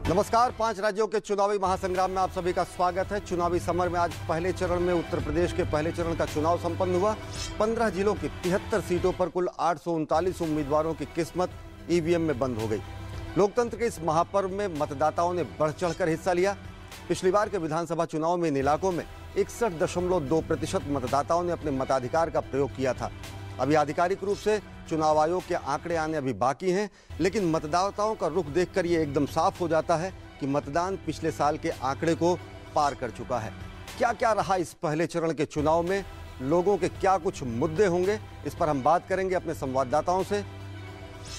नमस्कार। 5 राज्यों के चुनावी महासंग्राम में आप सभी का स्वागत है। चुनावी समर में आज पहले चरण में उत्तर प्रदेश के पहले चरण का चुनाव संपन्न हुआ। 15 जिलों की 73 सीटों पर कुल 839 उम्मीदवारों की किस्मत ईवीएम में बंद हो गई। लोकतंत्र के इस महापर्व में मतदाताओं ने बढ़ चढ़कर हिस्सा लिया। पिछली बार के विधानसभा चुनाव में इन इलाकों में 61.2% मतदाताओं ने अपने मताधिकार का प्रयोग किया था। अभी आधिकारिक रूप से चुनाव आयोग के आंकड़े आने अभी बाकी हैं, लेकिन मतदाताओं का रुख देखकर ये एकदम साफ हो जाता है कि मतदान पिछले साल के आंकड़े को पार कर चुका है। क्या क्या रहा इस पहले चरण के चुनाव में, लोगों के क्या कुछ मुद्दे होंगे, इस पर हम बात करेंगे अपने संवाददाताओं से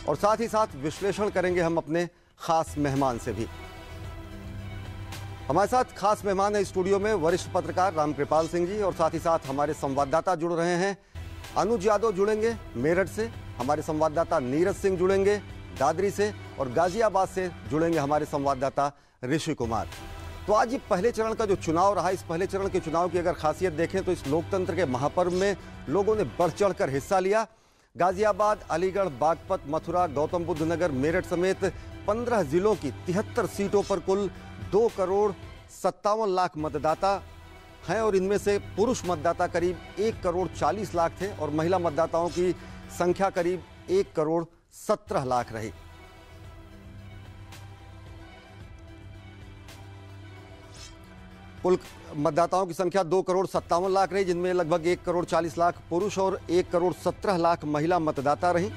और साथ ही साथ विश्लेषण करेंगे हम अपने खास मेहमान से भी। हमारे साथ खास मेहमान है स्टूडियो में वरिष्ठ पत्रकार रामकृपाल सिंह जी और साथ ही साथ हमारे संवाददाता जुड़ रहे हैं। अनुज यादव जुड़ेंगे मेरठ से, हमारे संवाददाता नीरज सिंह जुड़ेंगे दादरी से और गाजियाबाद से जुड़ेंगे हमारे संवाददाता ऋषि कुमार। तो आज ये पहले चरण का जो चुनाव रहा, इस पहले चरण के चुनाव की अगर खासियत देखें तो इस लोकतंत्र के महापर्व में लोगों ने बढ़ चढ़कर हिस्सा लिया। गाजियाबाद, अलीगढ़, बागपत, मथुरा, गौतम बुद्ध नगर, मेरठ समेत 15 जिलों की 73 सीटों पर कुल 2,57,00,000 मतदाता हैं और इनमें से पुरुष मतदाता करीब 1,40,00,000 थे और महिला मतदाताओं की संख्या करीब 1,17,00,000 रही। कुल मतदाताओं की संख्या 2,57,00,000 रही, जिनमें लगभग 1,40,00,000 पुरुष और 1,17,00,000 महिला मतदाता रहीं।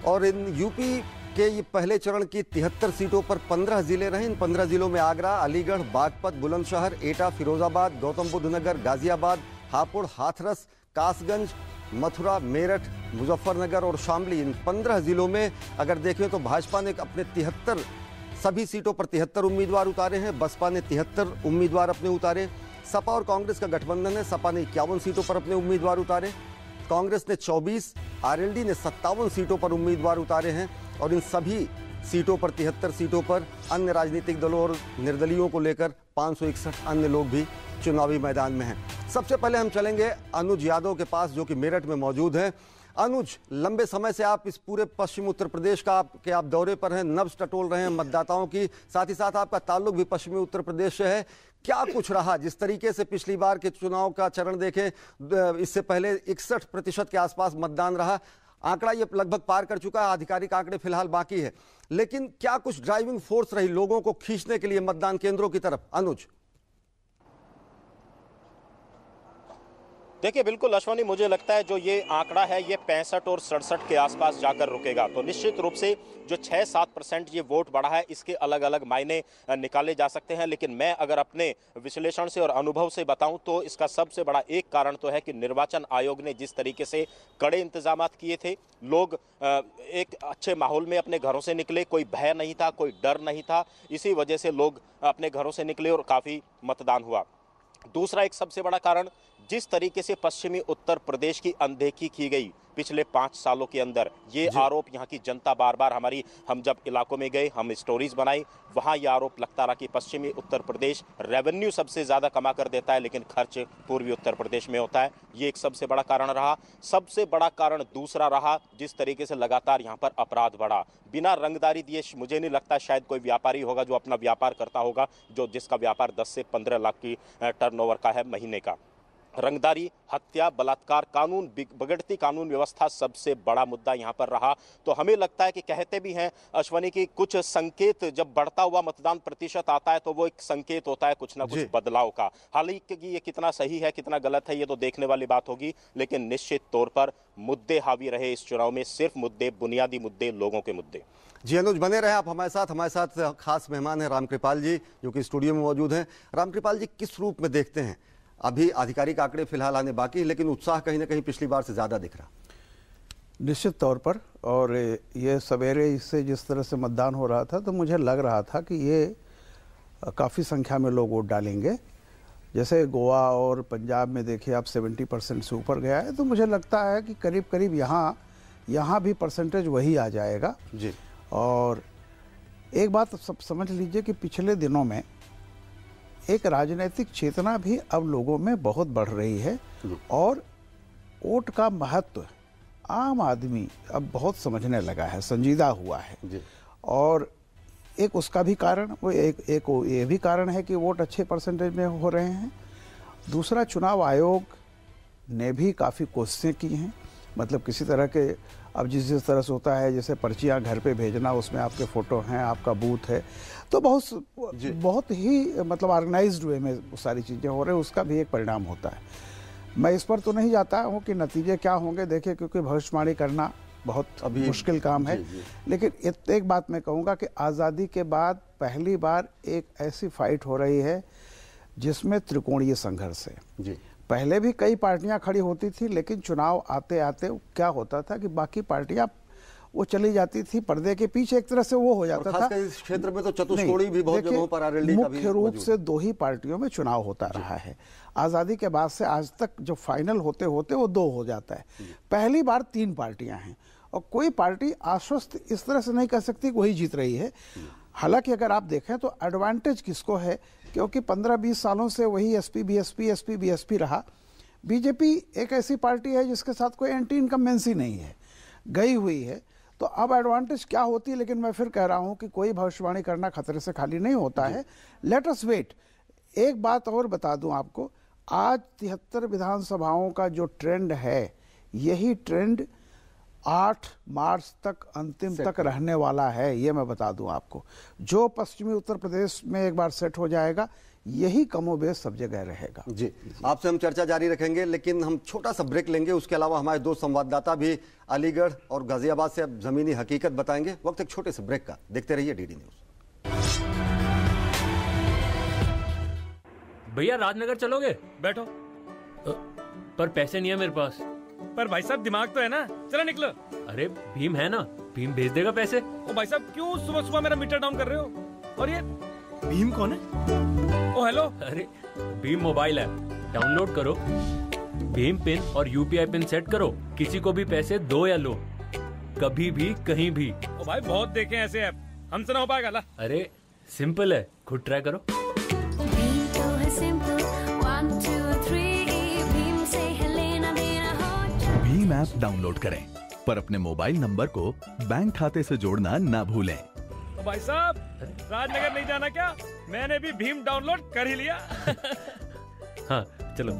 और इन यूपी के ये पहले चरण की 73 सीटों पर 15 जिले रहे। इन 15 जिलों में आगरा, अलीगढ़, बागपत, बुलंदशहर, एटा, फिरोजाबाद, गौतम बुद्ध नगर, गाजियाबाद, हापुड़, हाथरस, कासगंज, मथुरा, मेरठ, मुजफ्फरनगर और शामली, इन 15 जिलों में अगर देखें तो भाजपा ने अपने 73 सभी सीटों पर 73 उम्मीदवार उतारे हैं। बसपा ने 73 उम्मीदवार अपने उतारे। सपा और कांग्रेस का गठबंधन है, सपा ने 51 सीटों पर अपने उम्मीदवार उतारे, कांग्रेस ने 24, आरएलडी ने 57 सीटों पर उम्मीदवार उतारे हैं और इन सभी सीटों पर 73 सीटों पर अन्य राजनीतिक दलों और निर्दलीयों को लेकर 561 अन्य लोग भी चुनावी मैदान में हैं। सबसे पहले हम चलेंगे अनुज यादव के पास जो कि मेरठ में मौजूद हैं। अनुज, लंबे समय से आप इस पूरे पश्चिमी उत्तर प्रदेश का आप दौरे पर हैं, नब्ज टटोल रहे हैं मतदाताओं की, साथ ही साथ आपका ताल्लुक भी पश्चिमी उत्तर प्रदेश से है। क्या कुछ रहा जिस तरीके से पिछली बार के चुनाव का चरण देखें, इससे पहले 61% के आसपास मतदान रहा, आंकड़ा ये लगभग पार कर चुका है, आधिकारिक आंकड़े फिलहाल बाकी है, लेकिन क्या कुछ ड्राइविंग फोर्स रही लोगों को खींचने के लिए मतदान केंद्रों की तरफ? अनुज। देखिए, बिल्कुल अश्वनी, मुझे लगता है जो ये आंकड़ा है ये 65 और 67 के आसपास जाकर रुकेगा। तो निश्चित रूप से जो 6-7% ये वोट बढ़ा है, इसके अलग अलग मायने निकाले जा सकते हैं, लेकिन मैं अगर अपने विश्लेषण से और अनुभव से बताऊं तो इसका सबसे बड़ा एक कारण तो है कि निर्वाचन आयोग ने जिस तरीके से कड़े इंतजाम किए थे, लोग एक अच्छे माहौल में अपने घरों से निकले, कोई भय नहीं था, कोई डर नहीं था, इसी वजह से लोग अपने घरों से निकले और काफ़ी मतदान हुआ। दूसरा एक सबसे बड़ा कारण, जिस तरीके से पश्चिमी उत्तर प्रदेश की अनदेखी की गई पिछले 5 सालों के अंदर, ये आरोप यहाँ की जनता बार बार हम जब इलाकों में गए, हम स्टोरीज बनाई, वहाँ ये आरोप लगता रहा कि पश्चिमी उत्तर प्रदेश रेवेन्यू सबसे ज़्यादा कमा कर देता है लेकिन खर्च पूर्वी उत्तर प्रदेश में होता है। ये एक सबसे बड़ा कारण रहा। सबसे बड़ा कारण दूसरा रहा, जिस तरीके से लगातार यहाँ पर अपराध बढ़ा। बिना रंगदारी दिए मुझे नहीं लगता शायद कोई व्यापारी होगा जो अपना व्यापार करता होगा जिसका व्यापार 10 से 15 लाख की टर्नओवर का है महीने का। रंगदारी, हत्या, बलात्कार, कानून बिगड़ती कानून व्यवस्था सबसे बड़ा मुद्दा यहाँ पर रहा। तो हमें लगता है कि कहते भी हैं अश्वनी की कुछ संकेत, जब बढ़ता हुआ मतदान प्रतिशत आता है तो वो एक संकेत होता है कुछ ना कुछ बदलाव का। हालांकि ये कितना सही है कितना गलत है ये तो देखने वाली बात होगी, लेकिन निश्चित तौर पर मुद्दे हावी रहे इस चुनाव में, सिर्फ मुद्दे, बुनियादी मुद्दे, लोगों के मुद्दे। जी अनुज, बने रहे आप हमारे साथ खास मेहमान है रामकृपाल जी जो कि स्टूडियो में मौजूद हैं। रामकृपाल जी, किस रूप में देखते हैं, अभी आधिकारिक आंकड़े फिलहाल आने बाकी, लेकिन उत्साह कहीं ना कहीं पिछली बार से ज्यादा दिख रहा? निश्चित तौर पर, और ये सवेरे इससे जिस तरह से मतदान हो रहा था तो मुझे लग रहा था कि ये काफ़ी संख्या में लोग वोट डालेंगे। जैसे गोवा और पंजाब में देखिए आप 70% से ऊपर गया है, तो मुझे लगता है कि करीब करीब यहाँ भी परसेंटेज वही आ जाएगा जी। और एक बात सब समझ लीजिए कि पिछले दिनों में एक राजनीतिक चेतना भी अब लोगों में बहुत बढ़ रही है और वोट का महत्व आम आदमी अब बहुत समझने लगा है, संजीदा हुआ है। और एक उसका भी कारण, वो एक ये भी कारण है कि वोट अच्छे परसेंटेज में हो रहे हैं। दूसरा, चुनाव आयोग ने भी काफ़ी कोशिशें की हैं, मतलब किसी तरह के, अब जिस तरह से होता है जैसे पर्चियां घर पे भेजना, उसमें आपके फ़ोटो हैं, आपका बूथ है, तो बहुत ही मतलब ऑर्गेनाइज्ड वे में वो सारी चीज़ें हो रही हैं, उसका भी एक परिणाम होता है। मैं इस पर तो नहीं जाता हूँ कि नतीजे क्या होंगे, देखिए, क्योंकि भविष्यवाणी करना बहुत मुश्किल काम है। लेकिन एक बात मैं कहूँगा कि आज़ादी के बाद पहली बार एक ऐसी फाइट हो रही है जिसमें त्रिकोणीय संघर्ष है। पहले भी कई पार्टियां खड़ी होती थी, लेकिन चुनाव आते आते क्या होता था कि बाकी पार्टियां वो चली जाती थी पर्दे के पीछे, एक तरह से वो हो जाता था। इस क्षेत्र में तो चतुष्कोणी भी बहुत जगहों पर आरएलडी का भी मुख्य रूप से 2 ही पार्टियों में चुनाव होता रहा है। आज़ादी के बाद से आज तक जो फाइनल होते होते वो 2 हो जाता है। पहली बार 3 पार्टियां हैं और कोई पार्टी आश्वस्त इस तरह से नहीं कह सकती कि वही जीत रही है। हालांकि अगर आप देखें तो एडवांटेज किसको है, क्योंकि 15-20 सालों से वही एसपी बीएसपी रहा। बीजेपी एक ऐसी पार्टी है जिसके साथ कोई एंटी इनकम्बेंसी नहीं है, गई हुई है। तो अब एडवांटेज क्या होती है, लेकिन मैं फिर कह रहा हूं कि कोई भविष्यवाणी करना खतरे से खाली नहीं होता है। Let us wait. एक बात और बता दूं आपको, आज 73 विधानसभाओं का जो ट्रेंड है, यही ट्रेंड 8 मार्च तक अंतिम तक रहने वाला है, ये मैं बता दूं आपको। जो पश्चिमी उत्तर प्रदेश में एक बार सेट हो जाएगा, यही कमोबेश सब जगह रहेगा। जी, आपसे हम चर्चा जारी रखेंगे, लेकिन हम छोटा सा ब्रेक लेंगे। उसके अलावा हमारे 2 संवाददाता भी अलीगढ़ और गाजियाबाद से अब जमीनी हकीकत बताएंगे। वक्त एक छोटे से ब्रेक का, देखते रहिए डीडी न्यूज। भैया राजनगर चलोगे? बैठो। पर पैसे नहीं है मेरे पास। पर भाई साहब दिमाग तो है ना, चलो निकलो। अरे भीम है ना, भीम भेज देगा पैसे। ओ भाई साहब क्यों सुबह सुबह मेरा मीटर डाउन कर रहे हो? और ये भीम कौन है? ओ हेलो। अरे भीम मोबाइल ऐप डाउनलोड करो, भीम पिन और यूपीआई पिन सेट करो, किसी को भी पैसे दो या लो, कभी भी कहीं भी। ओ भाई बहुत देखे ऐसे ऐप, हमसे ना हो पाएगा ला। अरे सिंपल है, खुद ट्राई करो। भीम ऐप डाउनलोड करें, पर अपने मोबाइल नंबर को बैंक खाते से जोड़ना ना भूलें। भाई साहब राजनगर नहीं जाना क्या? मैंने भी भीम डाउनलोड कर ही लिया। हाँ चलो।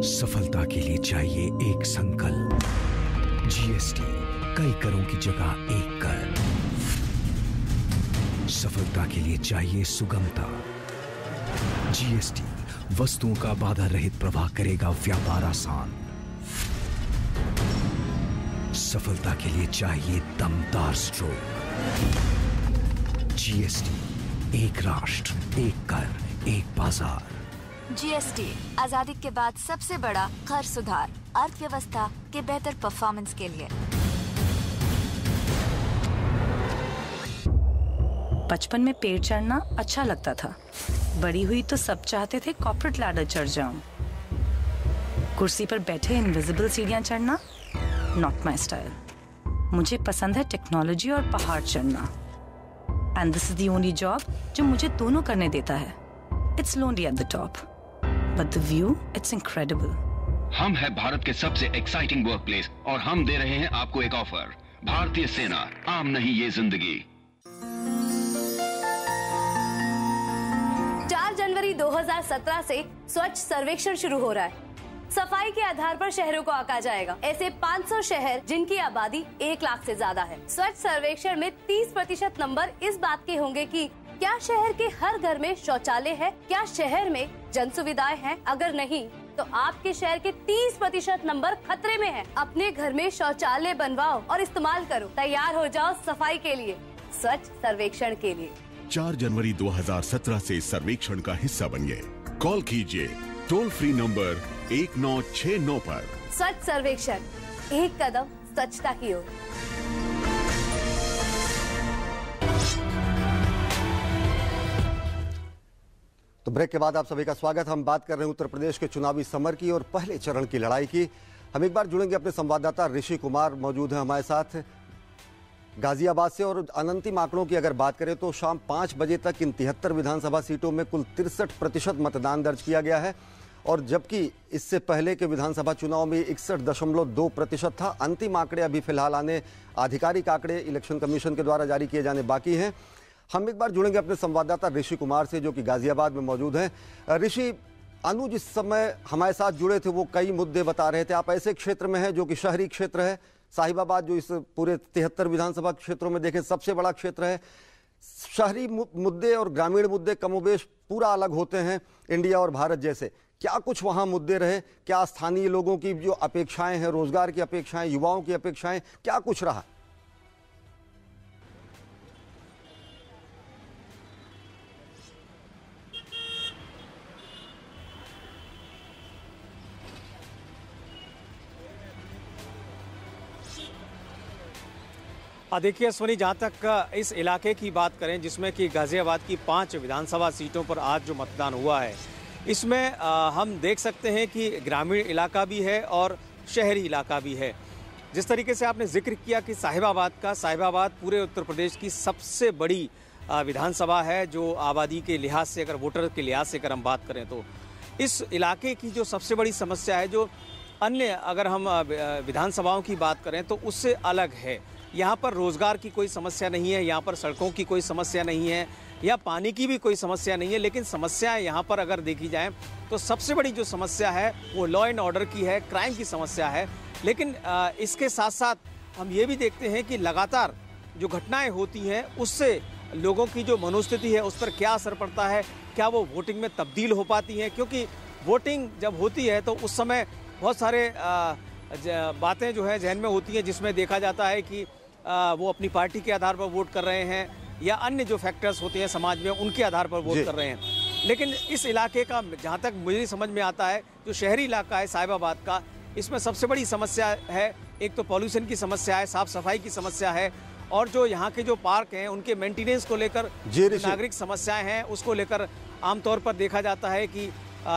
सफलता के लिए चाहिए एक संकल्प। जीएसटी कई करों की जगह एक कर। सफलता के लिए चाहिए सुगमता। जीएसटी वस्तुओं का बाधा रहित प्रवाह करेगा व्यापार आसान। सफलता के लिए चाहिए दमदार स्ट्रोक। जीएसटी एक राष्ट्र एक कर एक बाजार। जीएसटी आजादी के बाद सबसे बड़ा कर सुधार, अर्थव्यवस्था के बेहतर परफॉर्मेंस के लिए। बचपन में पेड़ चढ़ना अच्छा लगता था, बड़ी हुई तो सब चाहते थे कॉर्पोरेट लैडर चढ़ जाऊं। कुर्सी पर बैठे इनविजिबल सीढ़ियां चढ़ना नॉट माई स्टाइल। मुझे पसंद है टेक्नोलॉजी और पहाड़ चढ़ना, and this is the only job जो मुझे दोनों करने देता है। It's lonely at the top, but the view it's incredible. हम है भारत के सबसे एक्साइटिंग वर्क प्लेस और हम दे रहे हैं आपको एक ऑफर। भारतीय सेना, आम नहीं ये जिंदगी। 4 जनवरी 2017 से स्वच्छ सर्वेक्षण शुरू हो रहा है। सफाई के आधार पर शहरों को आंका जाएगा। ऐसे 500 शहर जिनकी आबादी 1 लाख से ज्यादा है। स्वच्छ सर्वेक्षण में 30% नंबर इस बात के होंगे कि क्या शहर के हर घर में शौचालय है, क्या शहर में जन सुविधाएं हैं। अगर नहीं तो आपके शहर के 30% नंबर खतरे में है। अपने घर में शौचालय बनवाओ और इस्तेमाल करो। तैयार हो जाओ सफाई के लिए, स्वच्छ सर्वेक्षण के लिए। 4 जनवरी 2017 से सर्वेक्षण का हिस्सा बनिए। कॉल कीजिए टोल फ्री नंबर 1969 पर। स्वच्छ सर्वेक्षण, एक कदम स्वच्छता की ओर। तो ब्रेक के बाद आप सभी का स्वागत। हम बात कर रहे हैं उत्तर प्रदेश के चुनावी समर की और पहले चरण की लड़ाई की। हम एक बार जुड़ेंगे अपने संवाददाता ऋषि कुमार मौजूद हैं हमारे साथ गाजियाबाद से। और अनंतिम आंकड़ों की अगर बात करें तो शाम 5 बजे तक इन 73 विधानसभा सीटों में कुल 63% मतदान दर्ज किया गया है। और जबकि इससे पहले के विधानसभा चुनाव में 61.2% था। अंतिम आंकड़े अभी फिलहाल आने, आधिकारिक आंकड़े इलेक्शन कमीशन के द्वारा जारी किए जाने बाकी हैं। हम एक बार जुड़ेंगे अपने संवाददाता ऋषि कुमार से, जो कि गाजियाबाद में मौजूद हैं। ऋषि, अनु जिस समय हमारे साथ जुड़े थे वो कई मुद्दे बता रहे थे। आप ऐसे क्षेत्र में हैं जो कि शहरी क्षेत्र है, साहिबाबाद जो इस पूरे 73 विधानसभा क्षेत्रों में देखें सबसे बड़ा क्षेत्र है। शहरी मुद्दे और ग्रामीण मुद्दे कमोबेश पूरा अलग होते हैं, इंडिया और भारत जैसे। क्या कुछ वहां मुद्दे रहे? क्या स्थानीय लोगों की जो अपेक्षाएं हैं, रोजगार की अपेक्षाएं, युवाओं की अपेक्षाएं, क्या कुछ रहा? देखिए स्वनी, जहाँ तक इस इलाके की बात करें जिसमें कि गाजियाबाद की 5 विधानसभा सीटों पर आज जो मतदान हुआ है, इसमें हम देख सकते हैं कि ग्रामीण इलाका भी है और शहरी इलाका भी है। जिस तरीके से आपने जिक्र किया कि साहिबाबाद पूरे उत्तर प्रदेश की सबसे बड़ी विधानसभा है, जो आबादी के लिहाज से, अगर वोटर के लिहाज से अगर हम बात करें तो इस इलाके की जो सबसे बड़ी समस्या है, जो अन्य अगर हम विधानसभाओं की बात करें तो उससे अलग है। यहाँ पर रोज़गार की कोई समस्या नहीं है, यहाँ पर सड़कों की कोई समस्या नहीं है, या पानी की भी कोई समस्या नहीं है। लेकिन समस्याएं यहाँ पर अगर देखी जाएं तो सबसे बड़ी जो समस्या है वो लॉ एंड ऑर्डर की है, क्राइम की समस्या है। लेकिन इसके साथ साथ हम ये भी देखते हैं कि लगातार जो घटनाएं होती हैं उससे लोगों की जो मनोस्थिति है उस पर क्या असर पड़ता है, क्या वो वोटिंग में तब्दील हो पाती हैं? क्योंकि वोटिंग जब होती है तो उस समय बहुत सारे बातें जो है जहन में होती हैं, जिसमें देखा जाता है कि वो अपनी पार्टी के आधार पर वोट कर रहे हैं या अन्य जो फैक्टर्स होते हैं समाज में उनके आधार पर वोट कर रहे हैं। लेकिन इस इलाके का जहाँ तक मुझे समझ में आता है, जो शहरी इलाका है साहिबाबाद का, इसमें सबसे बड़ी समस्या है, एक तो पॉल्यूशन की समस्या है, साफ सफाई की समस्या है, और जो यहाँ के जो पार्क हैं उनके मेंटेनेंस को लेकर नागरिक समस्याएं हैं, उसको लेकर आमतौर पर देखा जाता है कि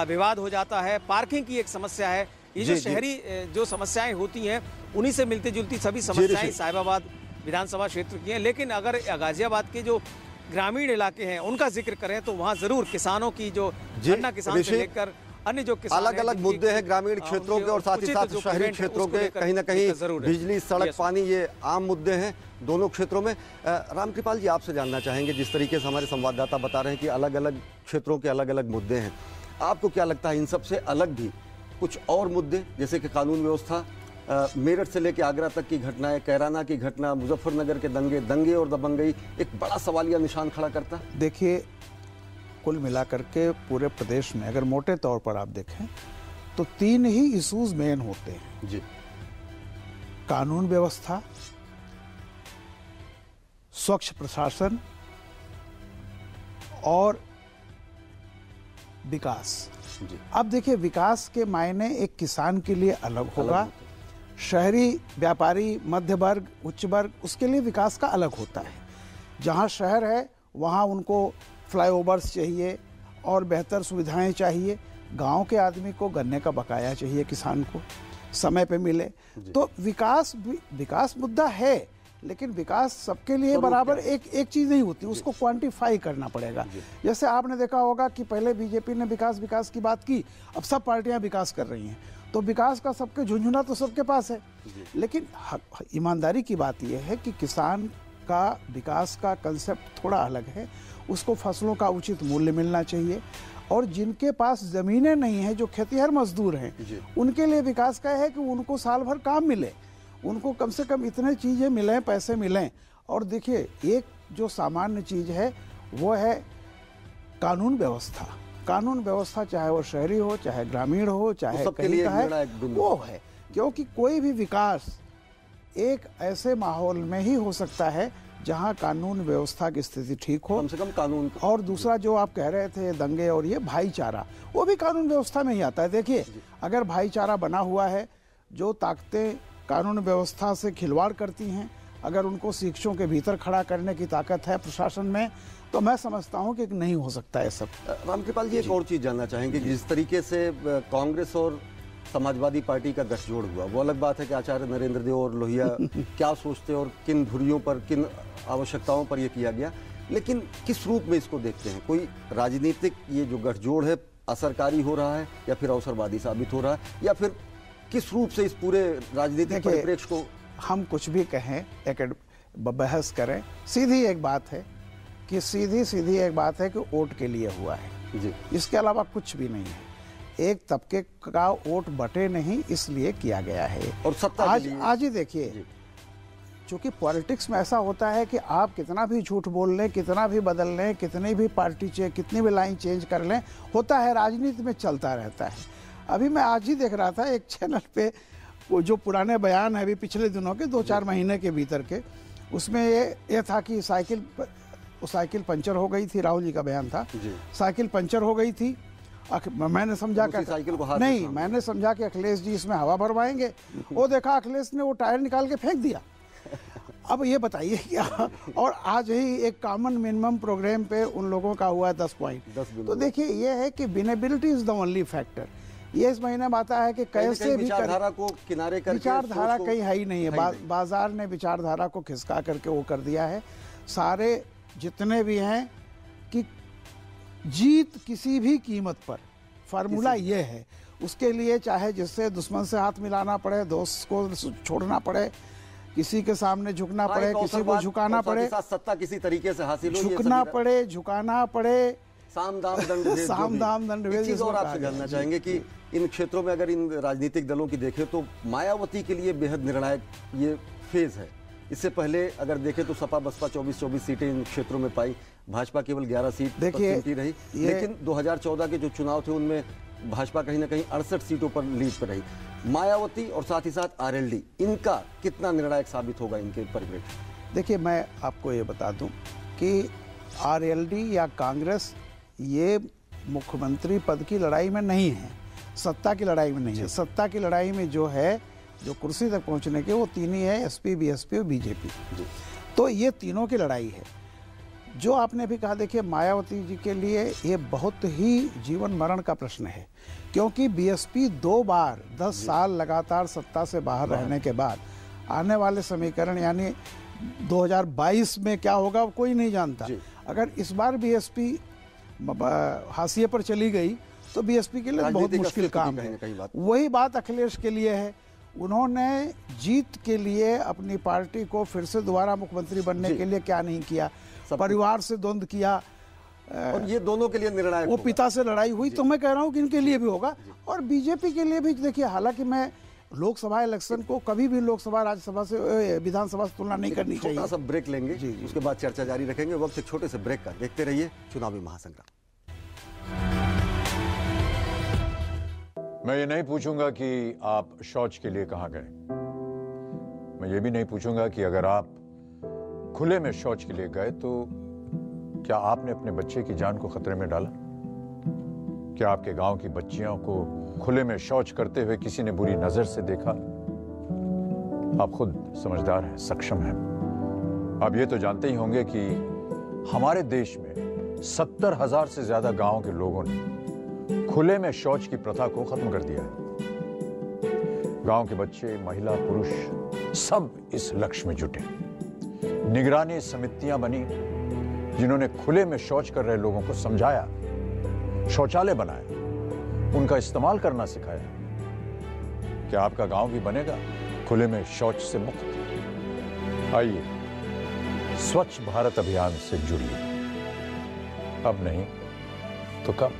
विवाद हो जाता है। पार्किंग की एक समस्या है। ये जो शहरी जो समस्याएं होती हैं उन्हीं से मिलती जुलती सभी समस्याएं साहिबाबाद विधानसभा क्षेत्र की हैं। लेकिन अगर गाजियाबाद के जो ग्रामीण इलाके हैं उनका जिक्र करें तो वहाँ जरूर किसानों की जो गन्ना किसान से लेकर अन्य जो किसान अलग अलग मुद्दे हैं ग्रामीण क्षेत्रों के और साथ ही साथ शहरी क्षेत्रों के। कहीं ना कहीं बिजली, सड़क, पानी, ये आम मुद्दे हैं दोनों क्षेत्रों में। रामकृपाल जी, आपसे जानना चाहेंगे, जिस तरीके से हमारे संवाददाता बता रहे हैं कि अलग अलग क्षेत्रों के अलग अलग मुद्दे हैं, आपको क्या लगता है इन सबसे अलग भी कुछ और मुद्दे, जैसे कि कानून व्यवस्था, मेरठ से लेकर आगरा तक की घटनाएं, कैराना की घटना, मुजफ्फरनगर के दंगे और दबंगई एक बड़ा सवालिया निशान खड़ा करता? देखिए, कुल मिलाकर के पूरे प्रदेश में अगर मोटे तौर पर आप देखें तो 3 ही इश्यूज मेन होते हैं जी। कानून व्यवस्था, स्वच्छ प्रशासन और विकास। अब देखिए, विकास के मायने एक किसान के लिए अलग होगा, शहरी व्यापारी, मध्य वर्ग, उच्च वर्ग, उसके लिए विकास का अलग होता है। जहाँ शहर है वहाँ उनको फ्लाईओवर्स चाहिए और बेहतर सुविधाएं चाहिए। गांव के आदमी को गन्ने का बकाया चाहिए, किसान को समय पे मिले। तो विकास मुद्दा है, लेकिन विकास सबके लिए बराबर एक चीज नहीं होती, उसको क्वांटिफाई करना पड़ेगा। जैसे आपने देखा होगा कि पहले बीजेपी ने विकास की बात की, अब सब पार्टियां विकास कर रही हैं, तो विकास का सबके झुंझुना तो सबके पास है। लेकिन ईमानदारी की बात यह है कि किसान का विकास का कंसेप्ट थोड़ा अलग है, उसको फसलों का उचित मूल्य मिलना चाहिए, और जिनके पास जमीनें नहीं हैं, जो खेतिहर मजदूर हैं, उनके लिए विकास का है कि उनको साल भर काम मिले, उनको कम से कम इतने चीज़ें मिलें, पैसे मिलें। और देखिए, एक जो सामान्य चीज़ है वो है कानून व्यवस्था। कानून व्यवस्था चाहे वो शहरी हो, चाहे ग्रामीण हो, चाहे कहीं का है, वो है। क्योंकि कोई भी विकास एक ऐसे माहौल में ही हो सकता है जहां कानून व्यवस्था की स्थिति ठीक हो, कम से कम कानून। और दूसरा जो आप कह रहे थे दंगे और ये भाईचारा, वो भी कानून व्यवस्था में ही आता है। देखिए, अगर भाईचारा बना हुआ है, जो ताकतें कानून व्यवस्था से खिलवाड़ करती हैं, अगर उनको शिक्षों के भीतर खड़ा करने की ताकत है प्रशासन में, तो मैं समझता हूं कि नहीं हो सकता है सब। रामकृपाल जी, एक और चीज़ जानना चाहेंगे, जिस तरीके से कांग्रेस और समाजवादी पार्टी का गठजोड़ हुआ, वो अलग बात है कि आचार्य नरेंद्र देव और लोहिया क्या सोचते और किन धुरियों पर, किन आवश्यकताओं पर यह किया गया, लेकिन किस रूप में इसको देखते हैं? कोई राजनीतिक ये जो गठजोड़ है असरकारी हो रहा है, या फिर अवसरवादी साबित हो रहा है, या फिर किस रूप से इस पूरे राजनीतिक परिप्रेक्ष्य को? हम कुछ भी कहें, एक बहस करें, सीधी एक बात है कि सीधी एक बात है कि वोट के लिए हुआ है जी। इसके अलावा कुछ भी नहीं है। एक तबके का वोट बटे नहीं इसलिए किया गया है। और सत्ता आज ही देखिए, क्योंकि पॉलिटिक्स में ऐसा होता है कि आप कितना भी झूठ बोल लें, कितना भी बदल लें, कितनी भी पार्टी कितनी भी लाइन चेंज कर लें, होता है, राजनीति में चलता रहता है। अभी मैं आज ही देख रहा था एक चैनल पे, वो जो पुराने बयान है अभी पिछले दिनों के 2-4 महीने के भीतर के, उसमें ये था कि साइकिल पंचर हो गई थी। राहुल जी का बयान था, साइकिल पंचर हो गई थी। मैंने समझा कि साइकिल को नहीं, मैंने समझा कि अखिलेश जी इसमें हवा भरवाएंगे। वो देखा अखिलेश ने वो टायर निकाल के फेंक दिया। अब ये बताइए क्या। और आज ही एक कॉमन मिनिमम प्रोग्राम पे उन लोगों का हुआ 10 पॉइंट। तो देखिए ये है कि winnability is the only factor. ये इस महीने में आता है कि कैसे भी विचारधारा को किनारे करके, विचारधारा कहीं है ही नहीं है। बाजार ने विचारधारा को खिसका करके वो कर दिया है। सारे जितने भी हैं कि जीत किसी भी कीमत पर, फार्मूला ये है। उसके लिए चाहे जिससे दुश्मन से हाथ मिलाना पड़े, दोस्त को छोड़ना पड़े, किसी के सामने झुकना पड़े, किसी को झुकाना पड़े, सत्ता किसी तरीके से हासिल हो, झुकना पड़े, झुकाना पड़े, साम दाम दंड भेद। और आपसे जानना चाहेंगे कि इन क्षेत्रों में अगर इन राजनीतिक दलों की देखें तो मायावती के लिए बेहद निर्णायक ये फेज है। इससे पहले अगर देखें तो सपा बसपा 24 सीटें इन क्षेत्रों में पाई, भाजपा केवल 11 सीट जीती रही। लेकिन 2014 के जो चुनाव थे उनमें भाजपा कहीं ना कहीं 68 सीटों पर लीड पर रही। मायावती और साथ ही साथ आरएलडी, इनका कितना निर्णायक साबित होगा इनके परिप्रेक्ष्य? देखिए मैं आपको ये बता दूं कि आरएलडी या कांग्रेस ये मुख्यमंत्री पद की लड़ाई में नहीं है, सत्ता की लड़ाई में नहीं है। सत्ता की लड़ाई में जो है, जो कुर्सी तक पहुंचने के, वो तीन ही है, एसपी, बीएसपी और बीजेपी। तो ये तीनों की लड़ाई है। जो आपने भी कहा, देखिए मायावती जी के लिए ये बहुत ही जीवन मरण का प्रश्न है, क्योंकि बीएसपी 2 बार 10 साल लगातार सत्ता से बाहर रहने के बाद आने वाले समीकरण यानी 2022 में क्या होगा कोई नहीं जानता। अगर इस बार बीएसपी हाशिए पर चली गई तो बीएसपी के लिए बहुत मुश्किल काम है। वही बात अखिलेश के लिए है। उन्होंने जीत के लिए अपनी पार्टी को फिर से दोबारा मुख्यमंत्री बनने के लिए क्या नहीं किया, परिवार से द्वंद्व किया, और ये दोनों के लिए निर्णायक, वो पिता से लड़ाई हुई। तो मैं कह रहा हूँ कि इनके लिए भी होगा और बीजेपी के लिए भी। देखिए हालांकि मैं लोकसभा इलेक्शन को कभी भी लोकसभा राज्यसभा से विधानसभा से तुलना नहीं करनी चाहिए। सब ब्रेक लेंगे जी, उसके बाद चर्चा जारी रखेंगे। वक्त एक छोटे से ब्रेक का। देखते रहिए चुनावी महासंग्राम। मैं ये नहीं पूछूंगा कि आप शौच के लिए कहां गए। मैं ये भी नहीं पूछूंगा कि अगर आप खुले में शौच के लिए गए तो क्या आपने अपने बच्चे की जान को खतरे में डाला? क्या आपके गांव की बच्चियों को खुले में शौच करते हुए किसी ने बुरी नजर से देखा? आप खुद समझदार हैं, सक्षम हैं। आप ये तो जानते ही होंगे कि हमारे देश में 70,000 से ज्यादा गांव के लोगों ने खुले में शौच की प्रथा को खत्म कर दिया है। गांव के बच्चे, महिला, पुरुष सब इस लक्ष्य में जुटे। निगरानी समितियां बनी जिन्होंने खुले में शौच कर रहे लोगों को समझाया, शौचालय बनाया, उनका इस्तेमाल करना सिखाया। क्या आपका गांव भी बनेगा खुले में शौच से मुक्त? आइए स्वच्छ भारत अभियान से जुड़िए। अब नहीं तो कब?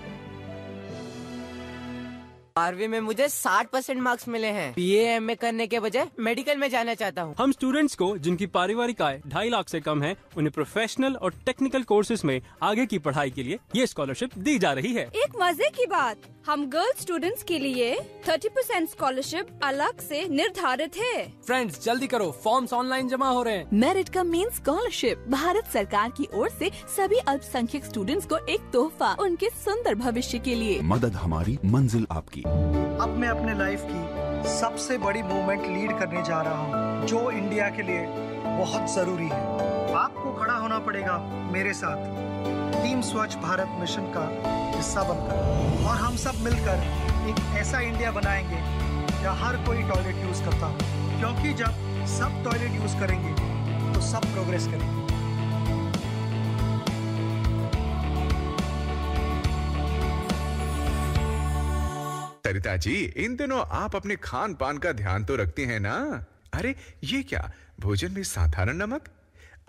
12वीं में मुझे 60% मार्क्स मिले हैं। BA MA करने के बजाय मेडिकल में जाना चाहता हूँ। हम स्टूडेंट्स को जिनकी पारिवारिक आय 2.5 लाख से कम है, उन्हें प्रोफेशनल और टेक्निकल कोर्सेज में आगे की पढ़ाई के लिए ये स्कॉलरशिप दी जा रही है। एक मजे की बात, हम गर्ल्स स्टूडेंट्स के लिए 30% स्कॉलरशिप अलग से निर्धारित है। फ्रेंड्स जल्दी करो, फॉर्म्स ऑनलाइन जमा हो रहे हैं। मेरिट कम मीन स्कॉलरशिप भारत सरकार की ओर से सभी अल्पसंख्यक स्टूडेंट्स को एक तोहफा उनके सुंदर भविष्य के लिए। मदद हमारी, मंजिल आपकी। अब मैं अपने लाइफ की सबसे बड़ी मूवमेंट लीड करने जा रहा हूँ, जो इंडिया के लिए बहुत जरूरी है। आपको खड़ा होना पड़ेगा मेरे साथ टीम स्वच्छ भारत मिशन का हिस्सा बनकर, और हम सब मिलकर एक ऐसा इंडिया बनाएंगे जहाँ हर कोई टॉयलेट यूज करता हो, क्योंकि जब सब टॉयलेट यूज करेंगे तो सब प्रोग्रेस करेंगे। सरिता जी, इन दिनों आप अपने खान पान का ध्यान तो रखती हैं ना? अरे ये क्या, भोजन में साधारण नमक?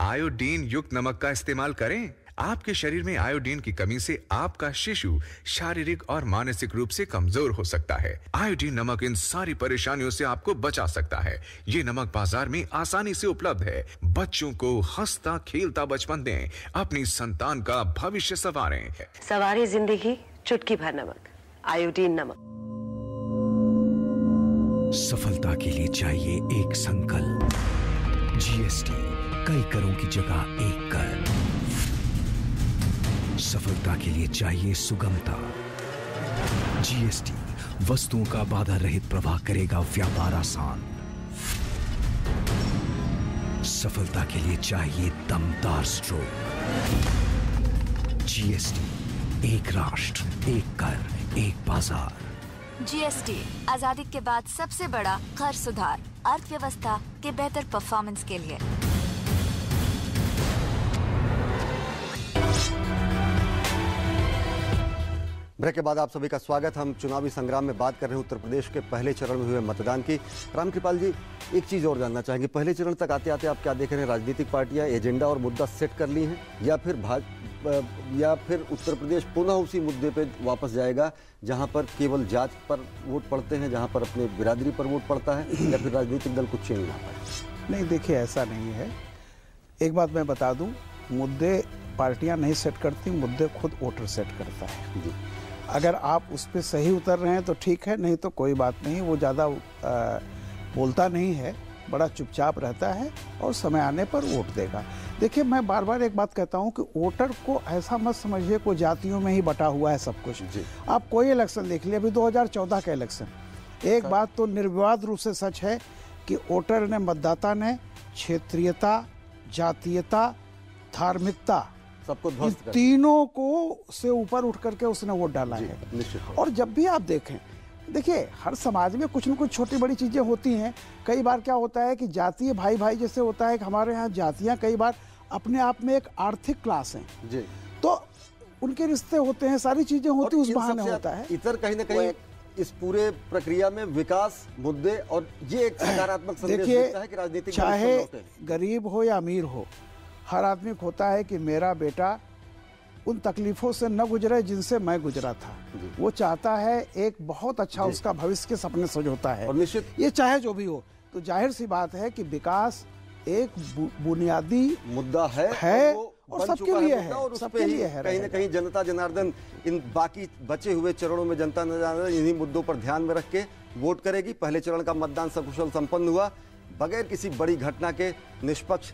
आयोडीन युक्त नमक का इस्तेमाल करें। आपके शरीर में आयोडीन की कमी से आपका शिशु शारीरिक और मानसिक रूप से कमजोर हो सकता है। आयोडीन नमक इन सारी परेशानियों से आपको बचा सकता है। ये नमक बाजार में आसानी से उपलब्ध है। बच्चों को हंसता खेलता बचपन दें, अपनी संतान का भविष्य संवारें। सवारी जिंदगी चुटकी भर नमक, आयोडीन नमक। सफलता के लिए चाहिए एक संकल्प। जीएसटी, कई करों की जगह एक कर। सफलता के लिए चाहिए सुगमता। जीएसटी, वस्तुओं का बाधा रहित प्रवाह करेगा व्यापार आसान। सफलता के लिए चाहिए दमदार स्ट्रोक। जीएसटी, एक राष्ट्र, एक कर, एक बाजार। जीएसटी आजादी के बाद सबसे बड़ा कर सुधार, अर्थव्यवस्था के बेहतर परफॉर्मेंस के लिए। ब्रेक के बाद आप सभी का स्वागत। हम चुनावी संग्राम में बात कर रहे हैं उत्तर प्रदेश के पहले चरण में हुए मतदान की। रामकृपाल जी, एक चीज और जानना चाहेंगे, पहले चरण तक आते आते आप क्या देख रहे हैं? राजनीतिक पार्टियां एजेंडा और मुद्दा सेट कर ली हैं, या फिर उत्तर प्रदेश पुनः उसी मुद्दे पे वापस जाएगा जहां पर केवल जात पर वोट पड़ते हैं, जहां पर अपने बिरादरी पर वोट पड़ता है, या फिर राजनीतिक दल कुछ चेंज ना पाए? नहीं, देखिए ऐसा नहीं है। एक बात मैं बता दूं, मुद्दे पार्टियां नहीं सेट करती, मुद्दे खुद वोटर सेट करता है जी। अगर आप उस पर सही उतर रहे हैं तो ठीक है, नहीं तो कोई बात नहीं। वो ज़्यादा बोलता नहीं है, बड़ा चुपचाप रहता है और समय आने पर वोट देगा। देखिए, मैं बार बार एक बात कहता हूं कि वोटर को ऐसा मत समझिए को जातियों में ही बटा हुआ है सब कुछ। आप कोई इलेक्शन देख लीजिए, अभी 2014 का इलेक्शन, एक बात तो निर्विवाद रूप से सच है कि वोटर ने, मतदाता ने क्षेत्रीयता, जातीयता, धार्मिकता, सबको तीनों को से ऊपर उठ करके उसने वोट डाला है। और जब भी आप देखें, देखिए हर समाज में कुछ न कुछ छोटी बड़ी चीजें होती हैं। कई बार क्या होता है कि जातीय भाई भाई जैसे होता है कि हमारे यहाँ जातियाँ कई बार अपने आप में एक आर्थिक क्लास हैं जी, तो उनके रिश्ते होते हैं, सारी चीजें होती, उस बहाने होता है। इतर कहीं ना कहीं इस पूरे प्रक्रिया में विकास मुद्दे और ये एक सकारात्मक संदेश देता है कि राजनीतिक चाहे गरीब हो या अमीर हो, हर आदमी को होता है कि मेरा बेटा उन तकलीफों से न गुजरे जिनसे मैं गुजरा था। वो चाहता है एक बहुत अच्छा उसका भविष्य के सपने सजोता है, और निश्चित ये चाहे जो भी हो। तो जाहिर सी बात है कि विकास एक बुनियादी मुद्दा है और सबके लिए है, और सबके लिए है। कहीं ना कहीं जनता जनार्दन इन बाकी बचे हुए चरणों में जनता जनार्दन इन्हीं मुद्दों पर ध्यान में रख के वोट करेगी। पहले चरण का मतदान सकुशल संपन्न हुआ, बगैर किसी बड़ी घटना के निष्पक्ष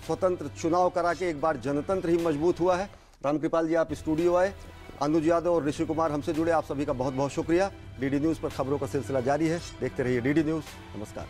स्वतंत्र चुनाव करा के एक बार जनतंत्र ही मजबूत हुआ है। रामकृपाल जी, आप स्टूडियो आए, अनुज यादव और ऋषि कुमार हमसे जुड़े, आप सभी का बहुत बहुत शुक्रिया। डीडी न्यूज़ पर खबरों का सिलसिला जारी है, देखते रहिए डीडी न्यूज़। नमस्कार।